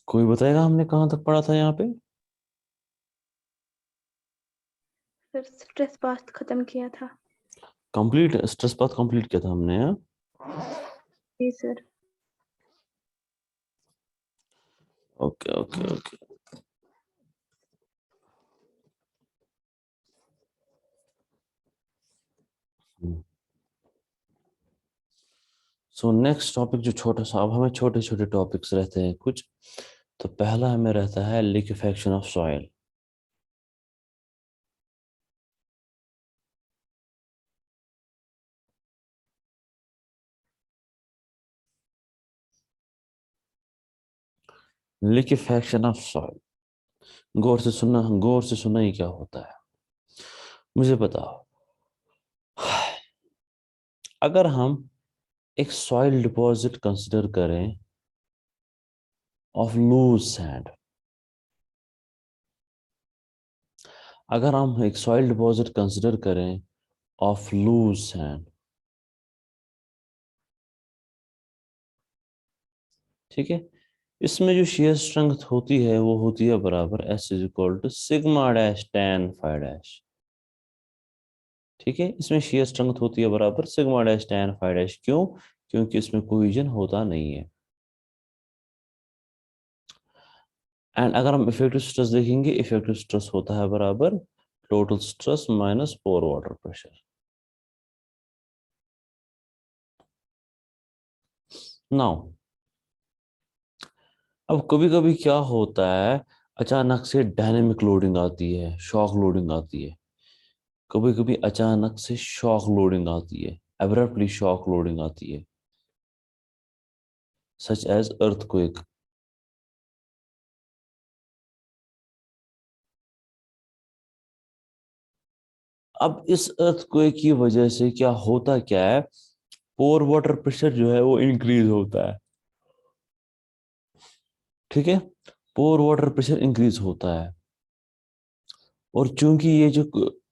कोई बताएगा हमने कहाँ तक पढ़ा था यहाँ पे? सर स्ट्रेस पास्ट खत्म किया था। कंप्लीट स्ट्रेस पाथ कंप्लीट किया था हमने, हाँ? जी sir. Okay okay okay. So next topic जो छोटा सा, अब हमें छोटे छोटे टॉपिक्स रहते हैं कुछ। तो पहला हमें रहता है liquefaction of soil. Liquefaction of soil, गौर से सुनना ही क्या होता है। मुझे बताओ, अगर हम एक सॉइल डिपॉजिट कंसिडर करें ऑफ लूज सैंड, अगर हम एक सॉइल डिपॉजिट कंसिडर करें ऑफ लूज सैंड, ठीक है, इसमें जो शेयर स्ट्रेंथ होती है वो होती है बराबर S is equal to sigma dash tan phi dash. ठीक है, इसमें शेयर स्ट्रेंथ होती है बराबर sigma dash tan phi dash. क्यों? क्योंकि इसमें कोलिजन होता नहीं है। एंड अगर हम इफेक्टिव स्ट्रेस देखेंगे, इफेक्टिव स्ट्रेस होता है बराबर टोटल स्ट्रेस माइनस पोर वाटर प्रेशर। नाउ, अब कभी कभी क्या होता है, अचानक से डायनेमिक लोडिंग आती है, शॉक लोडिंग आती है। कभी कभी अचानक से शॉक लोडिंग आती है, एब्रप्टली शॉक लोडिंग आती है, सच एज अर्थक्वेक। अब इस अर्थक्वेक की वजह से क्या होता क्या है, पोर वाटर प्रेशर जो है वो इंक्रीज होता है। ठीक है, पोर वाटर प्रेशर इंक्रीज होता है। और चूंकि ये जो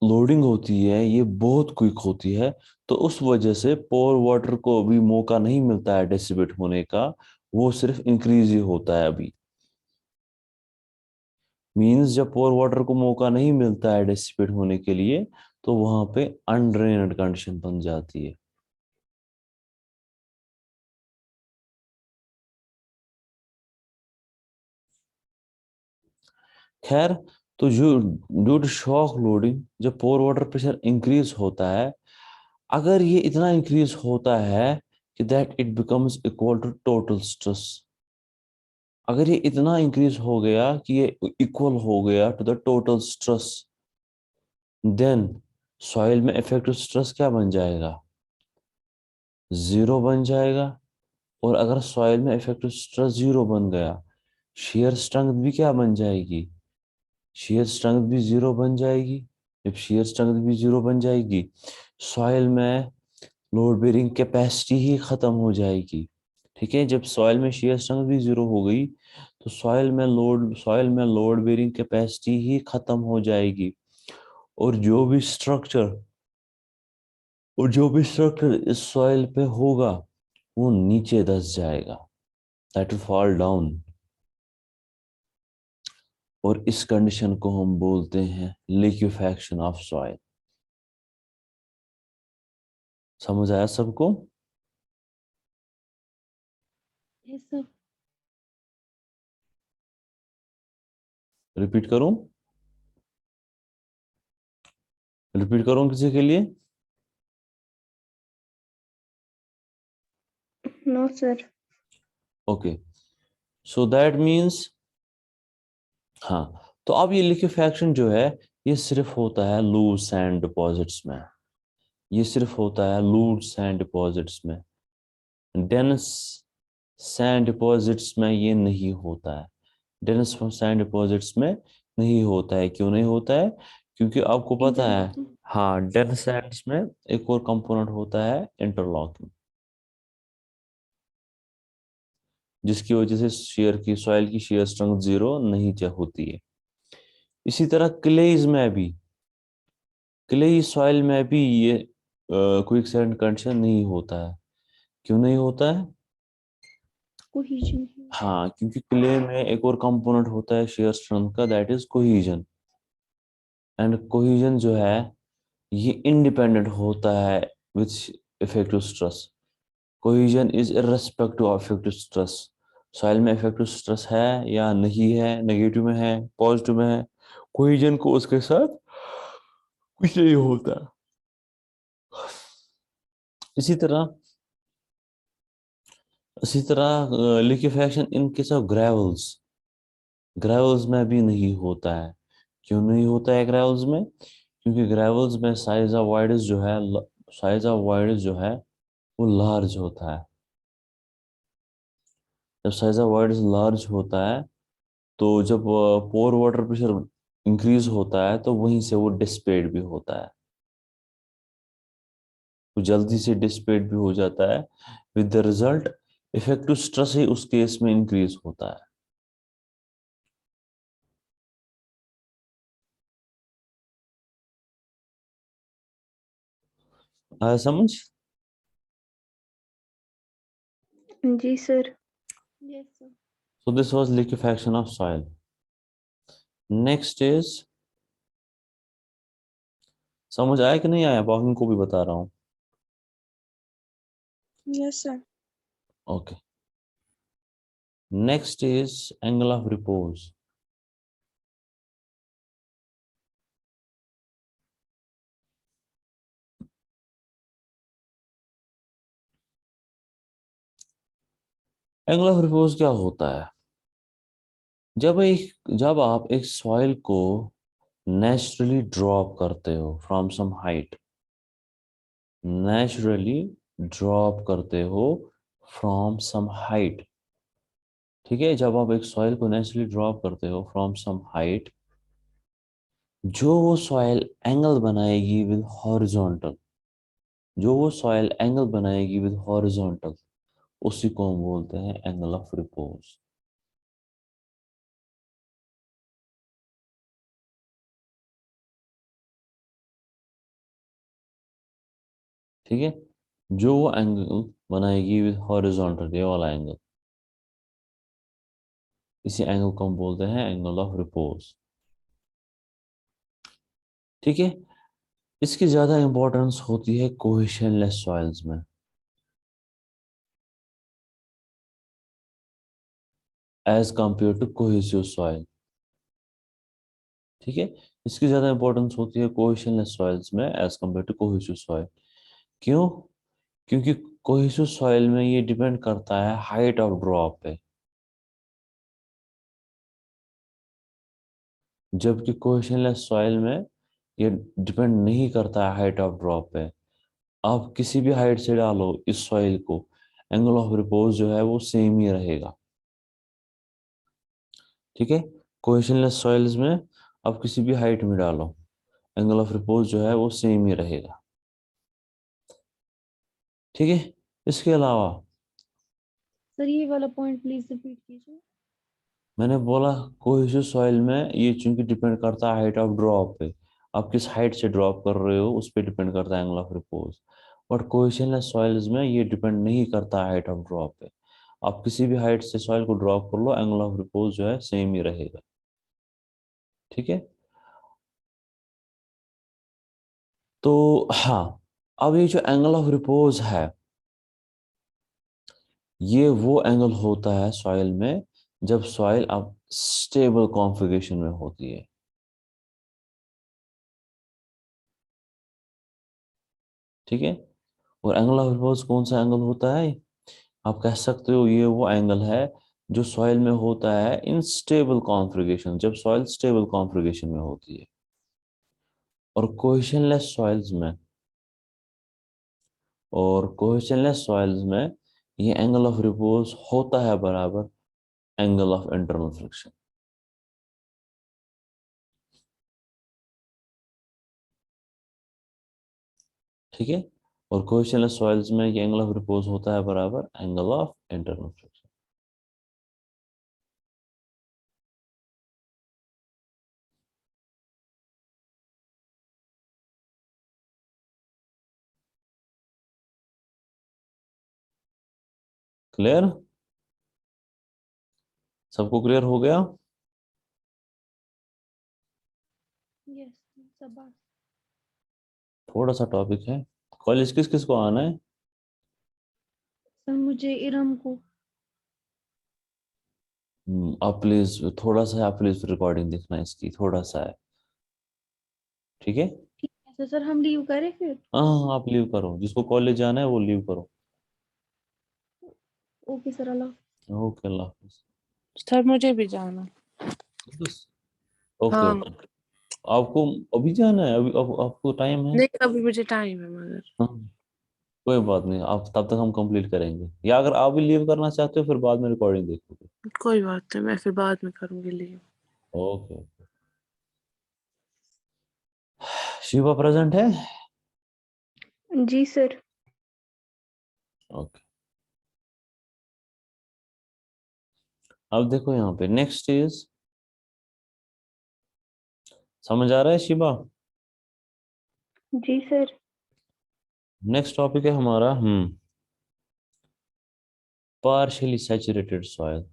लोडिंग होती है ये बहुत क्विक होती है, तो उस वजह से पोर वाटर को अभी मौका नहीं मिलता है डेसिपेट होने का, वो सिर्फ इंक्रीज ही होता है अभी। मींस जब पोर वाटर को मौका नहीं मिलता है डेसिपेट होने के लिए, तो वहां पे अनड्रेन्ड कंडीशन बन जाती है। खैर, तो जो ड्यू टू शॉक लोडिंग जब पोर वाटर प्रेशर इंक्रीज होता है, अगर ये इतना इंक्रीज होता है कि that it becomes equal to total stress, अगर ये इतना इंक्रीज हो गया कि ये इक्वल हो गया to the total stress, then soil में इफेक्टिव स्ट्रेस क्या बन जाएगा? जीरो बन जाएगा। और अगर सॉइल में इफेक्टिव स्ट्रेस जीरो बन गया, शेयर स्ट्रेंथ भी क्या बन जाएगी? शेयर स्ट्रेंथ भी जीरो बन जाएगी। जब शेयर स्ट्रेंथ भी जीरो बन जाएगी, सॉइल में लोड बेरिंग कैपेसिटी ही खत्म हो जाएगी। ठीक है, जब सॉइल में शेयर स्ट्रेंथ भी जीरो हो गई, तो सॉइल में लोड बेरिंग कैपेसिटी ही खत्म हो जाएगी। और जो भी स्ट्रक्चर इस सॉइल पे होगा वो नीचे धंस जाएगा, दैट विल फॉल डाउन। और इस कंडीशन को हम बोलते हैं लिक्विफेक्शन ऑफ सॉइल। समझ आया सबको? Yes sir. रिपीट करूं? रिपीट करूं किसी के लिए? No sir. Okay, so that means, हाँ, तो अब ये लिक्विफेक्शन जो है ये सिर्फ होता है लूज सैंड डिपॉजिट्स में। ये सिर्फ होता है लूज सैंड डिपॉजिट्स में। डेंस सैंड डिपॉजिट्स में ये नहीं होता है। डेंस सैंड डिपॉजिट्स में नहीं होता है। क्यों नहीं होता है? क्योंकि आपको पता है, इंटरलॉकिंग। हाँ, डेंस सैंड्स में एक और कंपोनेंट होता है इंटरलॉकिंग, जिसकी वजह से सॉइल की शेयर स्ट्रेंथ जीरो नहीं होती है। इसी तरह क्लेई सॉइल में भी ये क्विक सैंड कंडीशन नहीं होता है। क्यों नहीं होता है? कोहिजन। हाँ, क्योंकि क्ले में एक और कंपोनेंट होता है शेयर स्ट्रेंथ का, that is cohesion. And cohesion जो है ये इंडिपेंडेंट होता है with effective stress. Cohesion is irrespective of effective stress. Soil में इफेक्टिव स्ट्रेस है या नहीं है, नेगेटिव में है, पॉजिटिव में है, कोहिजन को उसके साथ कुछ नहीं होता। इसी तरह liquefaction in case of gravels, gravels में भी नहीं होता है। क्यों नहीं होता है ग्रेवल्स में? क्योंकि ग्रेवल्स में साइज ऑफ वाइडस जो है वो लार्ज होता है। जब साइज ऑफ वाइडस लार्ज होता है तो जब पोर वाटर प्रेशर इंक्रीज होता है तो वहीं से वो डिसिपेट भी होता है, वो जल्दी से डिसिपेट भी हो जाता है। With the result effective stress ही उस केस में इंक्रीज होता है। आया समझ? जी sir. Yes sir. So this was liquefaction of soil. Next is, समझ आया कि नहीं आया? बाकी को भी बता रहा हूँ। Yes sir. Okay. Next is angle of repose. Angle of repose क्या होता है? जब आप एक सॉइल को नेचुरली ड्रॉप करते हो from some height, naturally drop करते हो फ्रॉम सम हाइट, ठीक है, जब आप एक सॉइल को नेचुरली ड्रॉप करते हो फ्रॉम सम हाइट, जो वो सॉइल एंगल बनाएगी विद हॉरिजॉन्टल, जो वो सॉइल एंगल बनाएगी विद हॉरिजॉन्टल, उसी को हम बोलते हैं एंगल ऑफ रिपोज। ठीक है, जो वो एंगल बनाएगी विद हॉरिजॉन्टल, ये वाला एंगल, इसी एंगल को हम बोलते हैं एंगल ऑफ रिपोज। ठीक है, इसकी ज्यादा इंपॉर्टेंस होती है कोहेशनलेस सॉइल्स में as compare to cohesive soil. ठीक है, इसकी ज्यादा इंपॉर्टेंस होती है कोहेशनलेस सॉइल्स में as compare to cohesive soil. क्यों? क्योंकि कोहेसिव सॉइल में ये डिपेंड करता है हाइट ऑफ ड्रॉप पे, जबकि कोहेशनलेस सॉइल में ये डिपेंड नहीं करता है हाइट ऑफ ड्रॉप पे। आप किसी भी हाइट से डालो इस सॉइल को, एंगल ऑफ रिपोज जो है वो सेम ही रहेगा। ठीक है, कोहेशनलेस सॉइल्स में आप किसी भी हाइट में डालो, एंगल ऑफ रिपोज जो है वो सेम ही रहेगा। ठीक है, इसके अलावा सर ये वाला पॉइंट प्लीज रिपीट कीजिए। मैंने बोला कोहेसिव सॉइल में ये चूंकि डिपेंड करता है हाइट ऑफ ड्रॉप पे, आप किस हाइट से ड्रॉप कर रहे हो उस पर डिपेंड करता है angle of repose. But cohesionless soils में ये डिपेंड नहीं करता है हाइट ऑफ ड्रॉप पे, आप किसी भी हाइट से सॉइल को ड्रॉप कर लो, एंगल ऑफ रिपोज जो है सेम ही रहेगा। ठीक है, तो हाँ, अब ये जो एंगल ऑफ रिपोज है, ये वो एंगल होता है सॉइल में जब सॉइल अब स्टेबल कॉन्फ़िगरेशन में होती है। ठीक है, और एंगल ऑफ रिपोज कौन सा एंगल होता है? आप कह सकते हो ये वो एंगल है जो सॉइल में होता है इन स्टेबल कॉन्फ़िगरेशन, जब सॉइल स्टेबल कॉन्फ़िगरेशन में होती है। और कोहेशनलेस सॉइल्स में ये एंगल ऑफ रिपोज होता है बराबर एंगल ऑफ इंटरनल फ्रिक्शन। ठीक है, और कोहेशनलेस सॉइल्स में ये एंगल ऑफ रिपोज होता है बराबर angle of internal friction. Clear? सबको क्लियर हो गया? यस सब बात। थोड़ा सा टॉपिक है। कॉलेज किस किस को आना है? सर मुझे इरम को। आप प्लीज थोड़ा सा, आप प्लीज रिकॉर्डिंग देखना इसकी, थोड़ा सा है। ठीक है। ठीक है सर हम लीव करें फिर। हाँ हाँ, आप लीव करो, जिसको कॉलेज जाना है वो लीव करो। ओके सर अल्लाह। ओके, अल्लाह हाफिज। सर मुझे भी जाना। ओके हाँ। ओके। आपको अभी जाना है? अभी आपको टाइम है? नहीं अभी मुझे टाइम है मगर। हाँ, कोई बात नहीं, आप तब तक हम कंप्लीट करेंगे, या अगर आप भी लीव करना चाहते हो फिर बाद में रिकॉर्डिंग देखोगे। कोई बात नहीं, मैं फिर बाद में करूंगी लीव। ओके। शिवा प्रेजेंट है? जी सर। ओके। अब देखो यहाँ पे नेक्स्ट इज, समझ आ रहा है शिवा? जी सर। नेक्स्ट टॉपिक है हमारा partially saturated soil.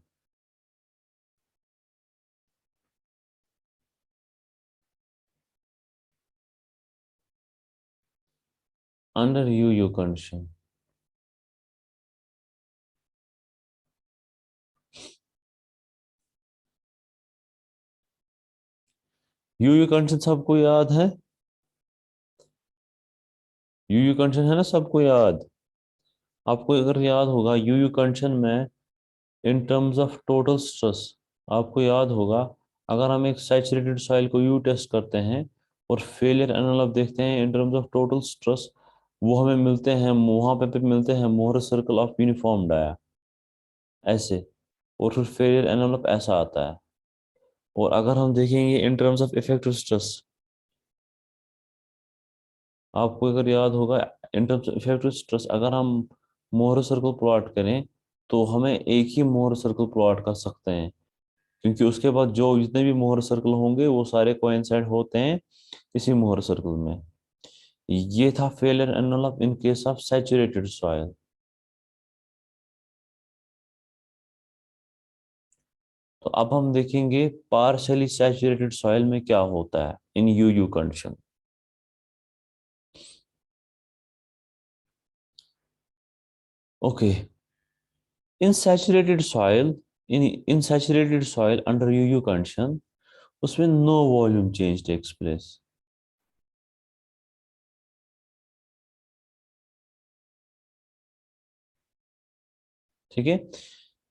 Under U condition. You condition सबको याद है? यू कंडीशन है ना सबको याद? आपको अगर याद होगा यू कंडीशन में in terms of total stress, आपको याद होगा अगर हम एक सैचुरेटेड सॉइल को यू टेस्ट करते हैं और फेलियर एनवेलप देखते हैं in terms of total stress, वो हमें मिलते हैं वहां पे मिलते हैं Mohr circle of uniform dia, ऐसे। और फिर फेलियर एनवेलप ऐसा आता है। और अगर हम देखेंगे in terms of effective stress, आपको अगर याद होगा in terms of effective stress, अगर हम मोहर सर्कल प्लॉट करें तो हमें एक ही मोहर सर्कल प्लॉट कर सकते हैं, क्योंकि उसके बाद जो जितने भी मोहर सर्कल होंगे वो सारे कोइंसाइड होते हैं इसी मोहर सर्कल में। ये था failure envelope in case of saturated soil. तो अब हम देखेंगे पार्शियली सैचुरेटेड सॉइल में क्या होता है in U condition. Okay. In saturated soil, in saturated soil under U condition, उसमें no volume change takes place. ठीक है।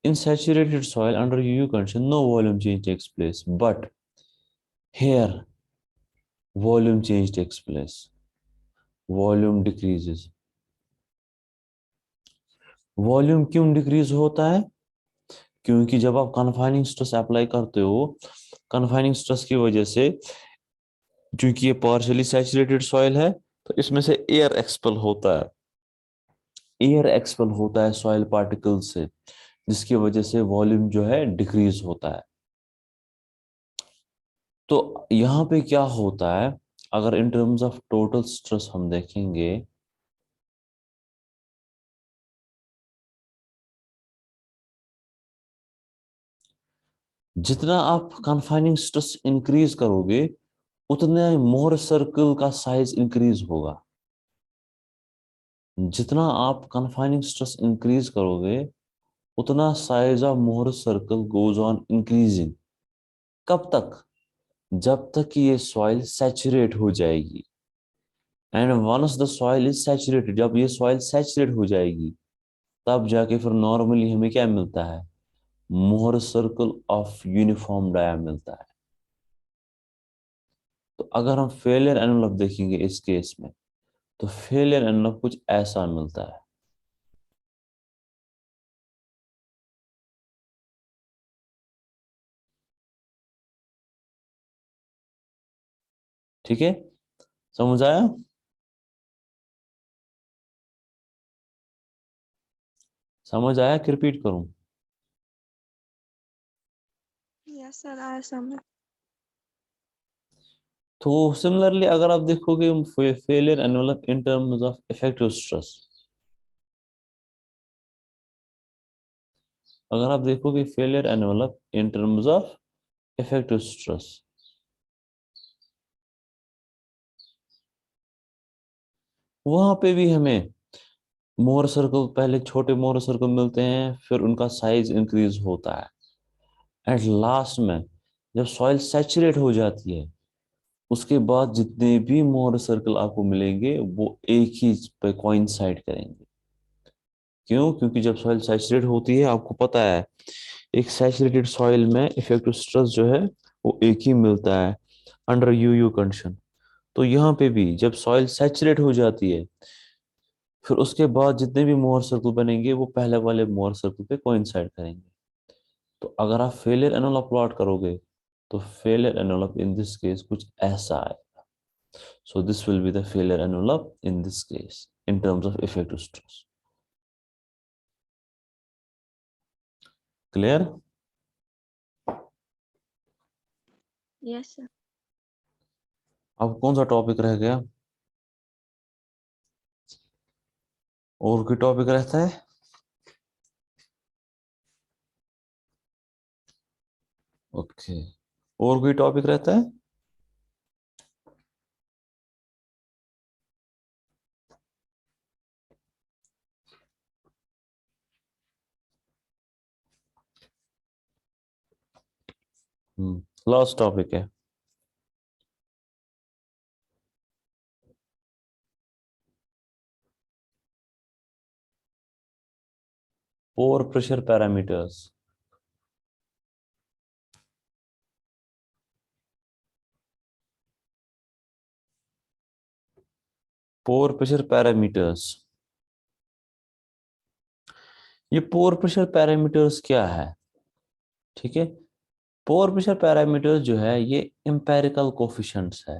In saturated soil under U condition no volume change takes place, but here volume change takes place, volume decreases. Volume क्यों decrease होता है? क्योंकि जब आप confining stress apply करते हो, कन्फाइनिंग स्ट्रेस की वजह से, क्योंकि ये पार्शियली सैचुरेटेड सॉइल है, तो इसमें से एयर एक्सपेल होता है, एयर एक्सपेल होता है सॉइल पार्टिकल से, जिसकी वजह से वॉल्यूम जो है डिक्रीज होता है। तो यहाँ पे क्या होता है, अगर in terms of total stress हम देखेंगे, जितना आप कन्फाइनिंग स्ट्रेस इंक्रीज करोगे उतने मोहर सर्कल का साइज इंक्रीज होगा। जितना आप कन्फाइनिंग स्ट्रेस इंक्रीज करोगे उतना size of Mohr circle goes on increasing. कब तक? जब तक कि ये सॉइल सैचुरेट हो जाएगी। And once the soil is saturated, जब ये सॉइल सैचुरेट हो जाएगी तब जाके फिर नॉर्मली हमें क्या मिलता है, Mohr circle of uniform dia मिलता है। तो अगर हम फेलियर एनवेलप देखेंगे इस केस में, तो फेलियर एनवेलप कुछ ऐसा मिलता है। ठीक है, समझ आया? समझ आया कि रिपीट करूं? यस सर आया समझ। तो सिमिलरली अगर आप देखोगे failure envelope in terms of effective stress, अगर आप देखोगे failure envelope in terms of effective stress, वहां पे भी हमें मोर सर्कल, पहले छोटे मोर सर्कल मिलते हैं, फिर उनका साइज इंक्रीज होता है, एट लास्ट में जब सॉइल सैचुरेट हो जाती है, उसके बाद जितने भी मोर सर्कल आपको मिलेंगे वो एक ही पे कोइंसाइड करेंगे। क्यों? क्योंकि जब सॉइल सैचुरेट होती है, आपको पता है एक सैचुरेटेड सॉइल में इफेक्टिव स्ट्रेस जो है वो एक ही मिलता है अंडर यू कंडीशन। तो यहाँ पे भी जब सॉइल सैचुरेट हो जाती है, फिर उसके बाद जितने भी मोहर सर्कल बनेंगे वो पहले वाले मोहर सर्कल पे कोइंसाइड करेंगे। तो अगर आप फेलियर एनवेलप प्लॉट करोगे तो failure envelope in this case कुछ ऐसा आएगा। So this will be the failure envelope in this case in terms of effective stress. Clear? Yes sir. अब कौन सा टॉपिक रह गया? और कोई टॉपिक रहता है? ओके, और कोई टॉपिक रहता है? लास्ट टॉपिक है। Pore pressure parameters. Pore pressure parameters, ये पोर प्रेशर पैरामीटर्स क्या है? ठीक है, पोर प्रेशर पैरामीटर्स जो है ये एम्पेरिकल कोफिशिएंट्स है।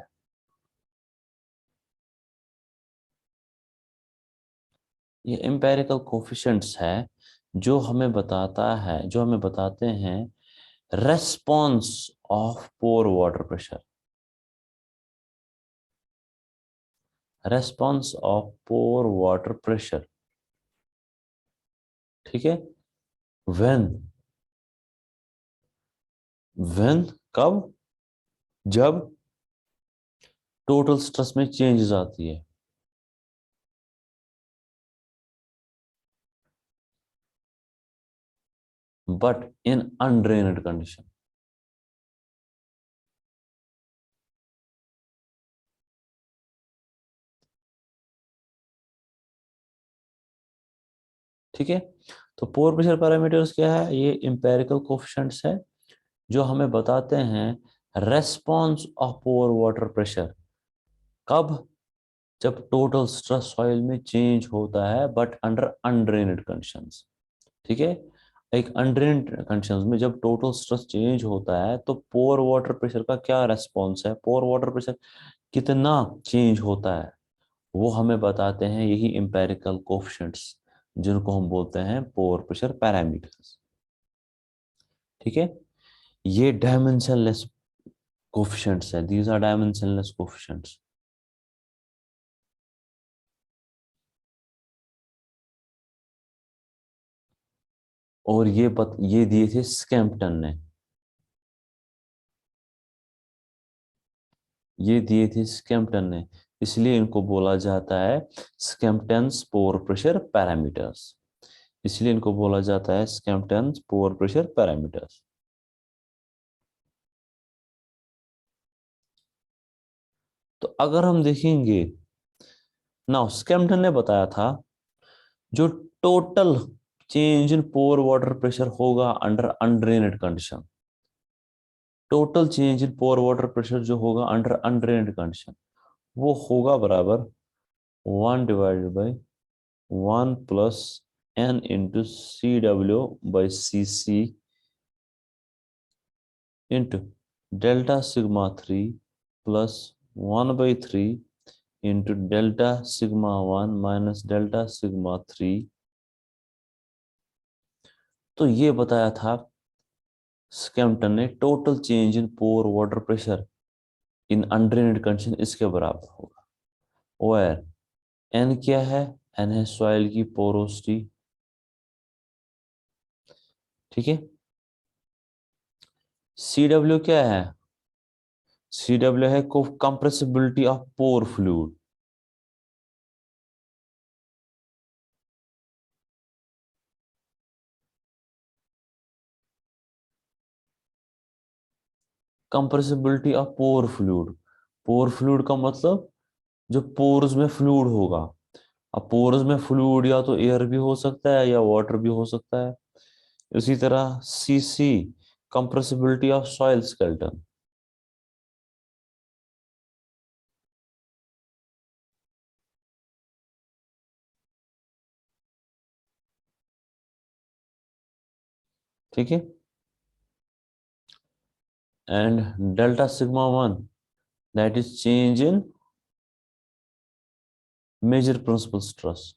ये एम्पेरिकल कोफिशिएंट्स है जो हमें बताता है, जो हमें बताते हैं response of pore water pressure, response of pore water pressure. ठीक है, व्हेन, व्हेन कब? जब टोटल स्ट्रेस में चेंजेस आती है। But in undrained condition. ठीक है, तो पोर प्रेशर पैरामीटर्स क्या है? ये इंपेरिकल कोफिशिएंट्स है जो हमें बताते हैं response of pore water pressure. कब? जब टोटल स्ट्रेस सॉइल में चेंज होता है बट अंडर अनड्रेन्ड कंडीशंस। ठीक है, एक अनड्रेन्ड कंडीशंस में जब टोटल स्ट्रेस चेंज होता है तो पोर वाटर प्रेशर का क्या रेस्पॉन्स है, पोर वाटर प्रेशर कितना चेंज होता है, वो हमें बताते हैं यही इंपेरिकल कोफिशिएंट्स जिनको हम बोलते हैं पोर प्रेशर पैरामीटर्स। ठीक है, ये डायमेंशनलेस कोफिशिएंट्स है, दीज आर डायमेंशनलेस कोफिशिएंट्स। और ये दिए थे स्कैम्पटन ने, ये दिए थे स्कैम्पटन ने, इसलिए इनको बोला जाता है स्कैम्पटन्स पोर प्रेशर पैरामीटर्स, इसलिए इनको बोला जाता है स्कैम्पटन्स पोर प्रेशर पैरामीटर्स। तो अगर हम देखेंगे ना, स्कैम्पटन ने बताया था जो total change in pore water pressure होगा under undrained condition, total change in pore water pressure जो होगा अंडर अनड्रेन्ड कंडीशन वो होगा बराबर 1/1 into CW/CC into delta sigma 3 plus 1/3 into delta sigma 1 minus delta sigma 3। तो ये बताया था स्कैम्पटन ने total change in pore water pressure in undrained condition इसके बराबर होगा। और एन क्या है? एन है सॉइल की पोरोसिटी, ठीक है। CW क्या है? CW है compressibility of pore fluid. Compressibility of pore fluid, pore fluid का मतलब जो पोर्स में फ्लूइड होगा। अब पोर्स में फ्लूइड या तो एयर भी हो सकता है या वाटर भी हो सकता है। इसी तरह CC compressibility of soil skeleton. ठीक है। And delta sigma 1 that is change in major principal stress.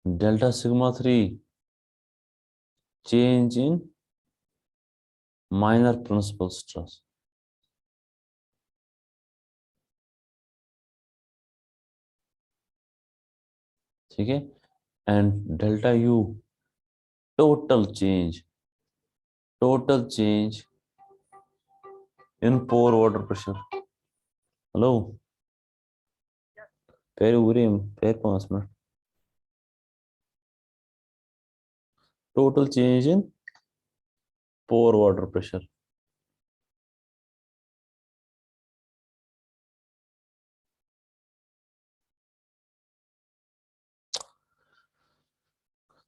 Delta sigma 3 change in minor principal stress. ठीक है। And delta U total change in pore water pressure. Hello, पैर उरे पैर 5 minute. Total change in pore water pressure.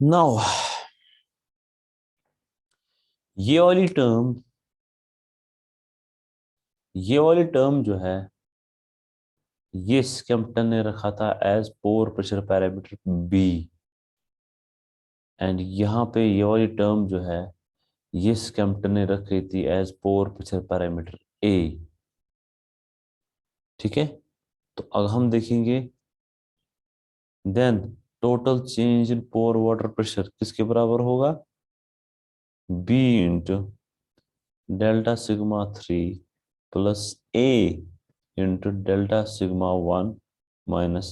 Now ये वाली term जो है ये स्कैम्पटन ने रखा था as pore pressure parameter B। And यहाँ पे ये वाली टर्म जो है ये स्कैम्पटन ने रखी थी as pore pressure parameter A। ठीक है। तो अब हम देखेंगे then total change in pore water pressure किसके बराबर होगा? B into delta sigma 3 plus A into delta sigma 1 minus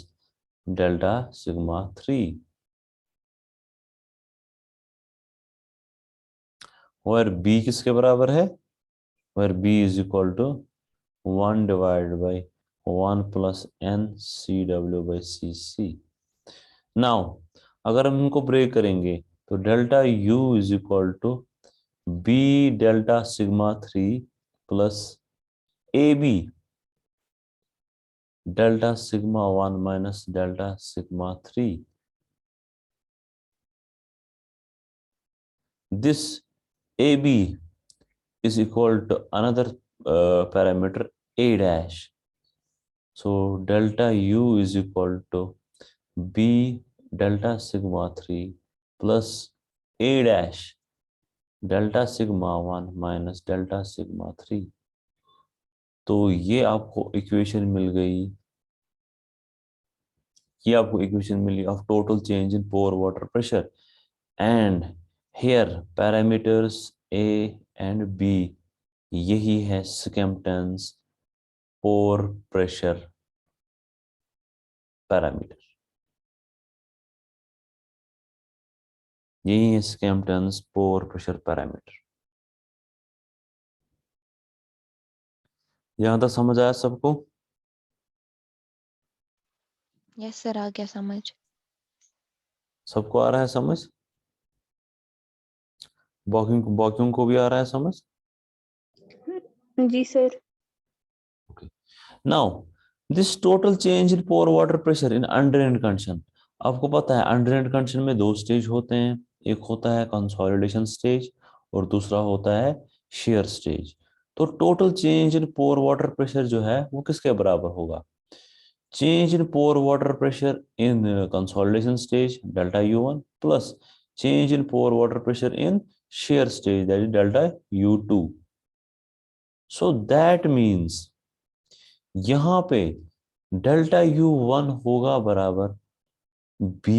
delta sigma 3, where B किसके बराबर है? where B is equal to 1 divided by 1 plus n CW by CC। Now अगर हम इनको break करेंगे तो delta U is equal to B delta sigma 3 plus AB delta sigma 1 minus delta sigma 3। This AB is equal to another parameter A dash. So delta U is equal to B delta sigma 3 plus A dash delta sigma 1 minus delta sigma 3। तो ये आपको equation मिल गई, ये आपको equation मिली of total change in pore water pressure. And here parameters A and B यही है स्कैम्पटन्स pore pressure parameter, यही है स्कैम्पटन्स पोर प्रेशर पैरामीटर। यहां तक समझ आया सबको? यस सर, आ गया समझ। सबको आ रहा है समझ? बॉक्यूम को भी आ रहा है समझ? जी sir. Now this total change in pore water pressure in undrained condition. आपको पता है अनड्रेन्ड कंडीशन में दो स्टेज होते हैं, एक होता है कंसोलिडेशन स्टेज और दूसरा होता है शेयर स्टेज। तो total change in pore water pressure जो है वो किसके बराबर होगा? Change in pore water pressure in consolidation stage delta U1 plus change in pore water pressure in shear stage that is delta U2। so that means यहां पे delta U1 होगा बराबर B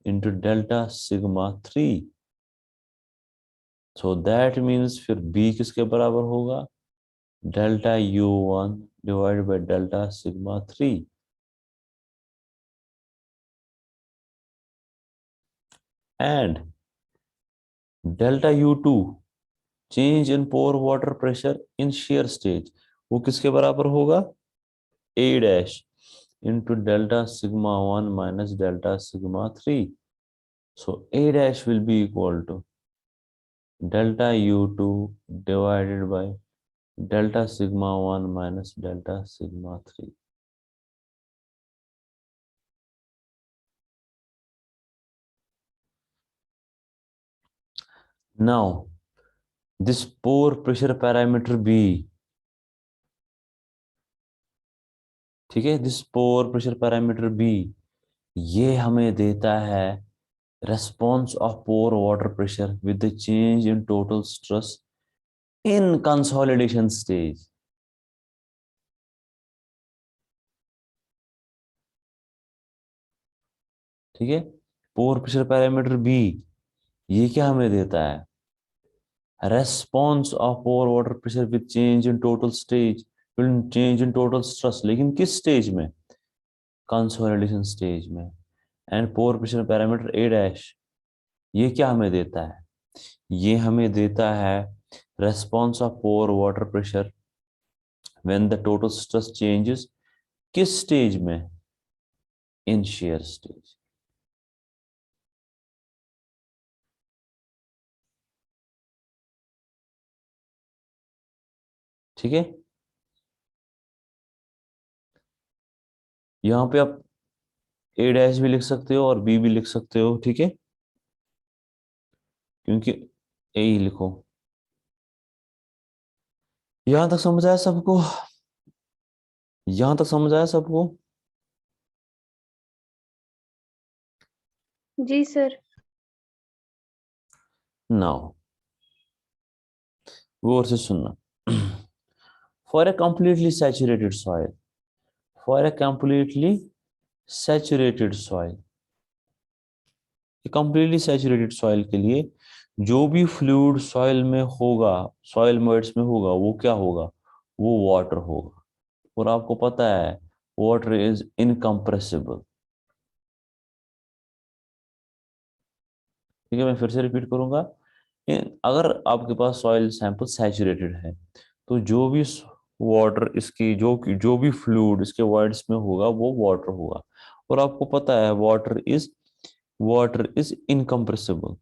into delta sigma 3। so that means फिर B किसके बराबर होगा? डेल्टा U1 divide by delta sigma 3। And delta U2 change in pore water pressure in shear stage, वो किसके बराबर होगा? A dash into delta sigma 1 minus delta sigma 3. So A dash will be equal to delta U2 divided by delta sigma 1 minus delta sigma 3. Now this pore pressure parameter B, ठीक है, this pore pressure parameter B ये हमें देता है response of pore water pressure with the change in total stress in consolidation stage. ठीक है, pore pressure parameter B ये क्या हमें देता है? Response of pore water pressure with change in total stage, change in total stress, लेकिन किस stage में? कंसोलिडेशन स्टेज में. And pore pressure parameter A dash ये क्या हमें देता है? ये हमें देता है response of pore water pressure when the total stress changes, किस स्टेज में? इन shear स्टेज. ठीक है, यहां पे आप ए डैश भी लिख सकते हो और बी भी लिख सकते हो. ठीक है, क्योंकि ए ही लिखो. यहां तक समझ आया सबको? यहां तक समझ आया सबको? जी सर. नाउ गौर से सुनना. For a completely saturated soil, for a completely saturated soil, completely saturated soil के लिए जो भी फ्लूइड सॉइल में होगा, सॉइल मोइड्स में होगा, वो क्या होगा? वो वाटर होगा. और आपको पता है वाटर इज इनकम्प्रेसिबल. ठीक है, मैं फिर से रिपीट करूंगा. अगर आपके पास सॉइल सैंपल सैचुरेटेड है तो जो भी वाटर इसकी जो भी फ्लूइड इसके वॉइड्स में होगा वो वाटर होगा. और आपको पता है water is incompressible.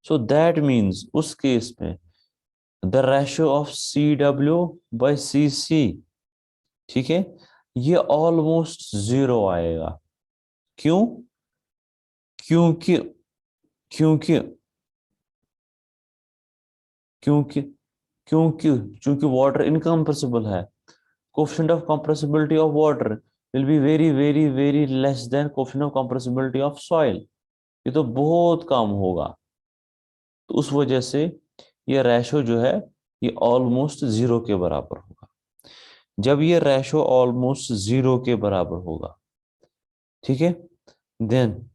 So that means उस केस में द रेशियो ऑफ CW/CC, ठीक है, ये ऑलमोस्ट जीरो आएगा. क्यों? क्योंकि क्योंकि क्योंकि क्योंकि क्योंकि वाटर इनकम्प्रेसिबल है. Coefficient of compressibility of water will be very very very less than coefficient of compressibility of soil. ये तो बहुत कम होगा. तो उस वजह से ये रेशो जो है ये ऑलमोस्ट जीरो के बराबर होगा. जब ये रेशो ऑलमोस्ट जीरो के बराबर होगा, ठीक है, देन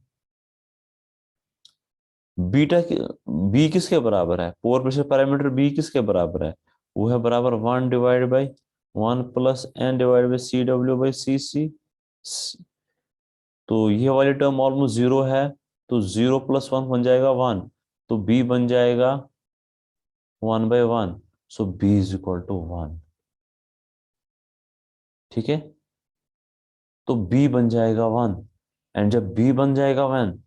बीटा बी किसके बराबर है? पोर प्रेशर पैरामीटर बी किसके बराबर है? वो है बराबर 1 divide by 1 plus n divide by CW/CC. तो ये वाली टर्म ऑलमोस्ट जीरो है, तो 0 + 1 बन जाएगा 1, तो b बन जाएगा 1/1. सो b इज इक्वल टू 1. ठीक है, तो b बन जाएगा 1. एंड जब b बन जाएगा 1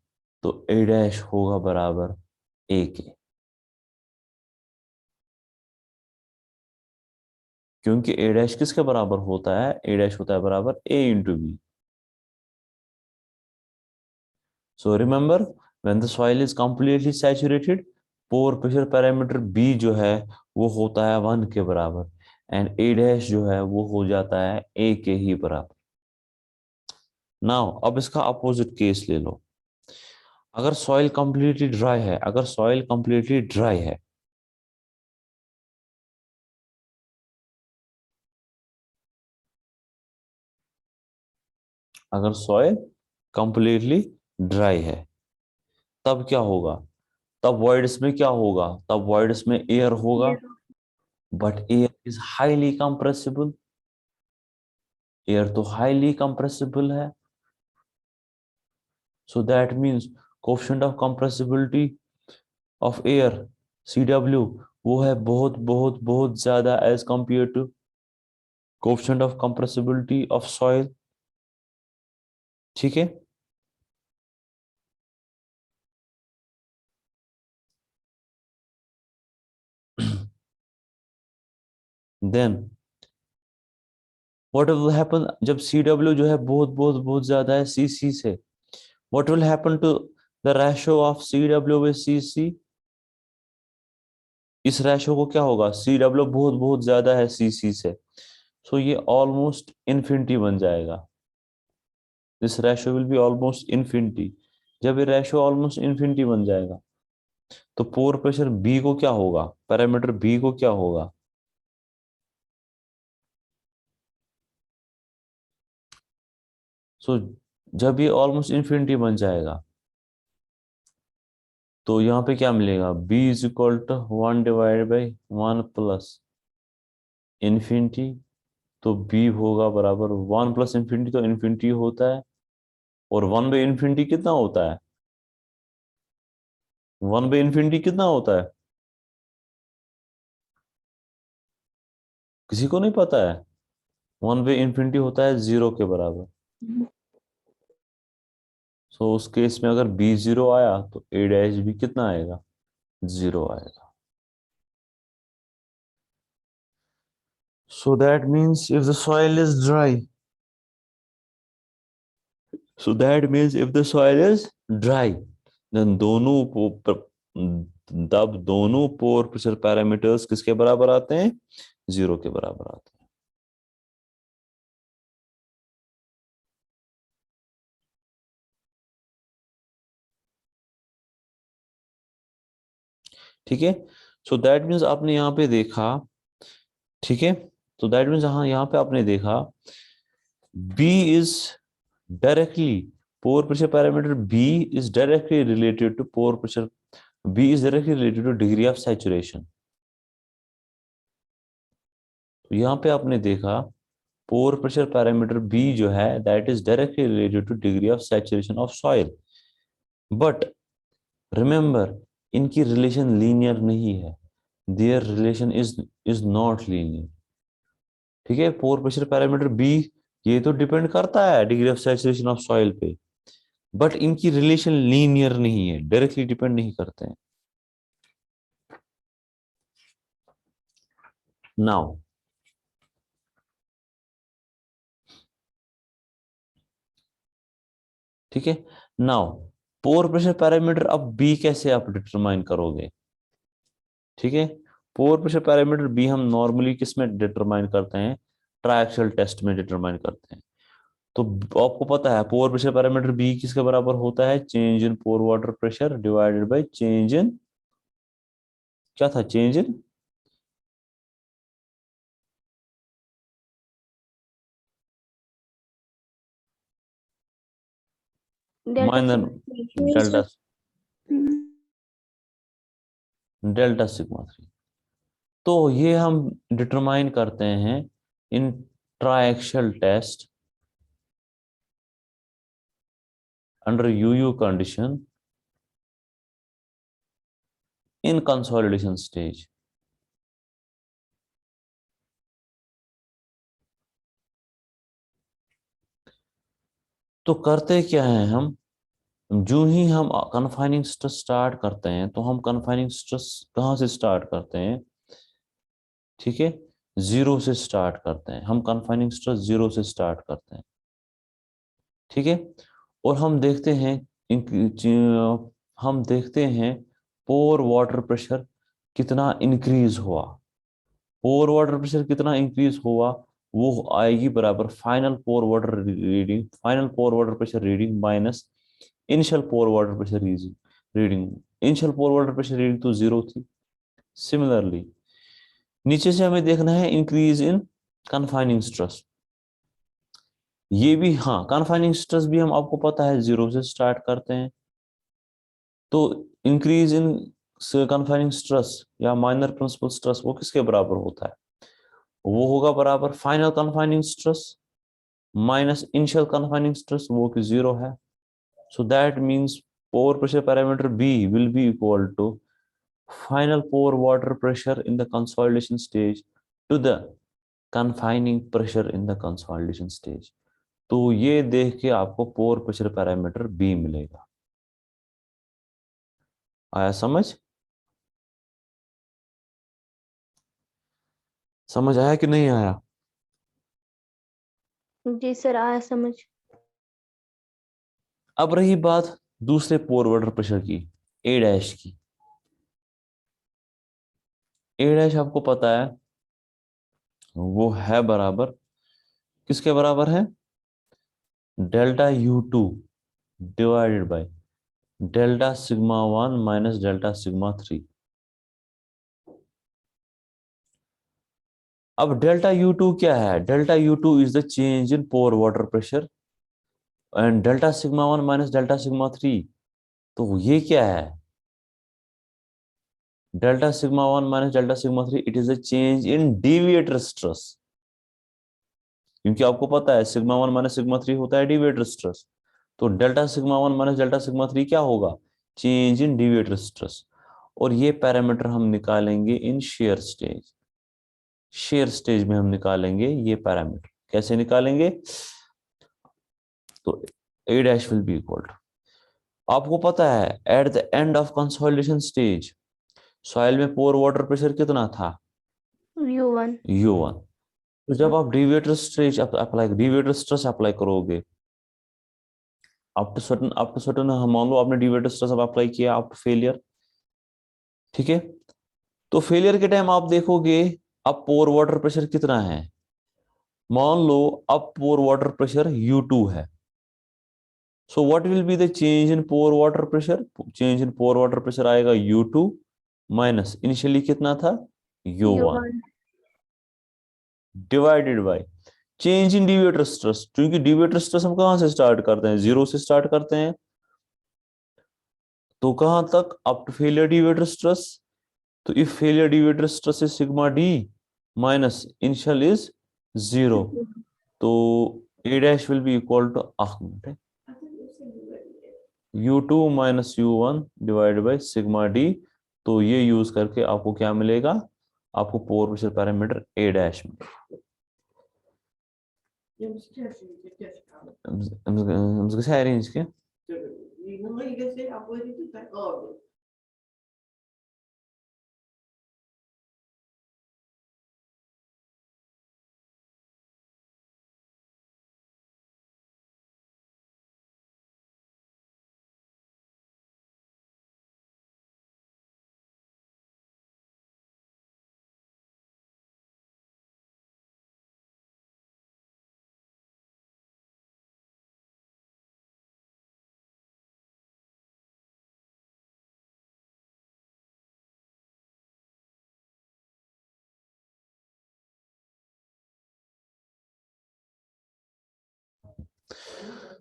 तो a डैश होगा बराबर a के, क्योंकि a डैश किसके बराबर होता है? a डैश होता है बराबर a into B. So remember, when the soil is completely saturated, pore pressure parameter b जो है वो होता है 1 के बराबर, एंड a डैश जो है वो हो जाता है a के ही बराबर. नाउ अब इसका अपोजिट केस ले लो. अगर सॉइल कंप्लीटली ड्राई है, अगर सॉइल कंप्लीटली ड्राई है, अगर सॉइल कंप्लीटली ड्राई है, तब क्या होगा? तब वॉइड्स में क्या होगा? तब वॉइड्स में एयर होगा, ये but air is highly compressible. Air तो हाईली कंप्रेसिबल है. So that means coefficient of compressibility of air CW वो है बहुत बहुत बहुत ज्यादा as compare to coefficient of compressibility of soil. ठीक है, देन व्हाट विल हैपन जब CW जो है बहुत बहुत बहुत ज्यादा है CC से, what will happen to the ratio of CW with CC? इस रेशो को क्या होगा, CW बहुत बहुत ज्यादा है CC से, सो ये ऑलमोस्ट इन्फिनिटी बन जाएगा। This ratio will be almost infinity. जब ये रेशो ऑलमोस्ट इन्फिनिटी बन जाएगा तो पोर प्रेशर B को क्या होगा, पैरामीटर B को क्या होगा? सो जब ये ऑलमोस्ट इन्फिनिटी बन जाएगा तो यहाँ पे क्या मिलेगा, B is equal to 1 divide by 1 plus infinity. तो B होगा बराबर 1 प्लस इन्फिनिटी, तो इन्फिनिटी होता है, और 1 बाई इन्फिनिटी कितना होता है, 1 बाई इन्फिनिटी कितना होता है, किसी को नहीं पता है? 1 बाई इन्फिनिटी होता है 0 के बराबर। सो उस केस में अगर B 0 आया तो A डैश भी कितना आएगा, 0 आएगा। So that means if the soil is dry, so that means if the soil is dry, then तब दोनों पोर प्रेशर पैरामीटर्स किसके बराबर आते हैं, 0 के बराबर आते हैं। ठीक है, सो दैट मीन्स आपने यहाँ पे देखा, ठीक है, तो दैट मीन्स यहाँ पे आपने देखा B is directly, pore pressure parameter B is directly related to pore pressure, B is directly related to degree of saturation। तो यहाँ पे आपने देखा पोर प्रेशर पैरामीटर B जो है that is directly related two degree of saturation of soil, but remember इनकी relation linear नहीं है, there relation is not linear. ठीक है, पोर प्रेशर पैरामीटर B ये तो डिपेंड करता है degree of saturation of soil पे, बट इनकी रिलेशन लीनियर नहीं है, डायरेक्टली डिपेंड नहीं करते हैं। नाउ ठीक है, नाउ पोर प्रेशर पैरामीटर अब B कैसे आप डिटरमाइन करोगे? ठीक है, पोर प्रेशर पैरामीटर B हम नॉर्मली किस में डिटरमाइन करते हैं, ट्रायक्सियल टेस्ट में डिटरमाइन करते हैं। तो आपको पता है पोर प्रेशर पैरामीटर B किसके बराबर होता है, change in pore water pressure divided by change in, क्या था, change in minor delta delta sigma 3। तो ये हम डिटरमाइन करते हैं in triaxial test under UU condition in consolidation stage. तो करते क्या है हम, जो ही हम कन्फाइनिंग स्ट्रेस स्टार्ट करते हैं तो हम कन्फाइनिंग स्ट्रेस कहाँ से स्टार्ट करते हैं, ठीक है, 0 से स्टार्ट करते हैं, हम कन्फाइनिंग स्ट्रेस 0 से स्टार्ट करते हैं। ठीक है, और हम देखते हैं पोर वाटर प्रेशर कितना इंक्रीज हुआ, पोर वाटर प्रेशर कितना इंक्रीज हुआ वो आएगी बराबर final pore water pressure reading minus initial pore water pressure reading. Initial pore water pressure reading तो 0 थी। सिमिलरली नीचे से हमें देखना है इंक्रीज इन कन्फाइनिंग स्ट्रेस, ये भी, हाँ, कन्फाइनिंग स्ट्रेस भी हम आपको पता है 0 से स्टार्ट करते हैं। तो इंक्रीज इन कन्फाइनिंग स्ट्रेस या माइनर प्रिंसिपल स्ट्रेस वो किसके बराबर होता है, वो होगा बराबर final confining stress minus initial confining stress वो कि 0 है। So that means pore pressure parameter B will be equal to final pore water pressure in the consolidation stage to the confining pressure in the consolidation stage. तो ये देख के आपको pore pressure parameter B मिलेगा। आया समझ? समझ आया कि नहीं आया? जी सर, आया समझ। अब रही बात दूसरे पोर वाटर प्रेशर की, ए डैश की। ए डैश आपको पता है वो है बराबर, किसके बराबर है? Delta U2 divided by delta sigma 1 minus delta sigma 3। अब डेल्टा U2 क्या है? Delta U2 is the change in pore water pressure and delta sigma 1 minus delta sigma 3, तो ये क्या है? Delta sigma 1 minus delta sigma 3, it is a change in deviator stress. क्योंकि आपको पता है सिग्मा 1 माइनस सिग्मा 3 होता है डेविएटर स्ट्रेस, तो delta sigma 1 minus delta sigma 3 क्या होगा? Change in deviator stress. और ये पैरामीटर हम निकालेंगे in shear stage. Shear stage में हम निकालेंगे ये पैरामीटर। कैसे निकालेंगे? तो A dash will be equal to, आपको पता है at the end of consolidation stage soil में पोर वाटर प्रेशर कितना था? U1। U1। तो जब आप डेविएटर स्ट्रेस अप्लाई करोगे अप टू सर्टेन मान लो आपने डेविएटर स्ट्रेस अब अप्लाई किया अप टू फेलियर, ठीक है? तो फेलियर के टाइम आप देखोगे अब पोर वाटर प्रेशर कितना है। मान लो अब पोर वाटर प्रेशर U2 है, so what will be the change in pore water pressure? Change in pore water pressure आएगा U2 माइनस इनिशियली कितना था? U1 divided by change in deviator stress. क्योंकि डेविएटर स्ट्रेस हम कहां से स्टार्ट करते हैं? 0 से स्टार्ट करते हैं, तो कहां तक? Up to failure deviator stress. तो if failure deviator stress is sigma D minus initial is 0, तो A dash will be equal to U2 minus U1 divided by sigma D. तो ये यूज करके आपको क्या मिलेगा? आपको पोर प्रेशर पैरामीटर ए dash में। हम कैसे अरेंज के?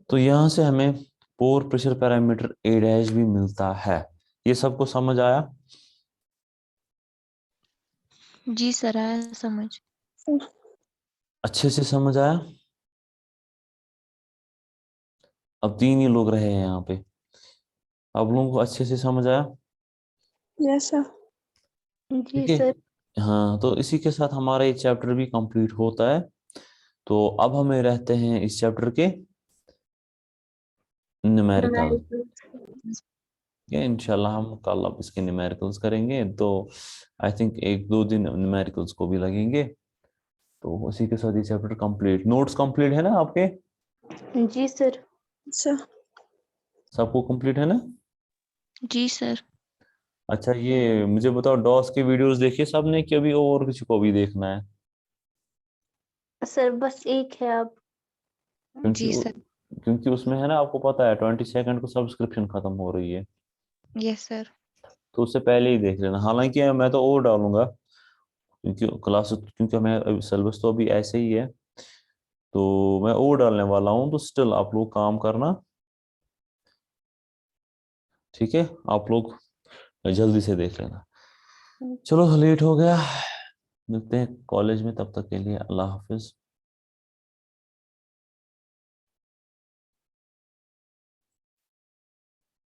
तो यहां से हमें पोर प्रेशर पैरामीटर ए डैश भी मिलता है। ये सबको समझ आया? जी सर, आया समझ। अच्छे से समझ आया? अब 3 ही लोग रहे हैं यहाँ पे, आप लोगों को अच्छे से समझ आया? Yes sir. जी ठीक है। सर। हाँ, तो इसी के साथ हमारा ये चैप्टर भी कंप्लीट होता है। तो अब हमें रहते हैं इस चैप्टर के न्यूमेरिकल। इंशाल्लाह हम कल अब इसके न्यूमेरिकल्स करेंगे, तो आई थिंक 1-2 दिन न्यूमेरिकल्स को भी लगेंगे। तो उसी के साथ ये चैप्टर कंप्लीट। नोट्स कंप्लीट है ना आपके? जी सर। सर सबको कंप्लीट है ना? जी सर। अच्छा, ये मुझे बताओ, डॉस के वीडियोस देखिए सबने कि अभी और किसी को भी देखना है? सर बस एक है अब। क्योंकि जी सर। क्योंकि उसमें है ना, आपको पता है 22 को सब्सक्रिप्शन खत्म हो रही है, यस सर। तो उससे पहले ही देख लेना। हालांकि मैं तो और डालूंगा, क्योंकि क्लास, क्योंकि मैं सिलेबस तो अभी ऐसे ही है, तो मैं और डालने वाला हूँ। तो स्टिल आप लोग काम करना, ठीक है? आप लोग जल्दी से देख लेना। चलो लेट हो गया, मिलते हैं कॉलेज में, तब तक के लिए अल्लाह हाफिज।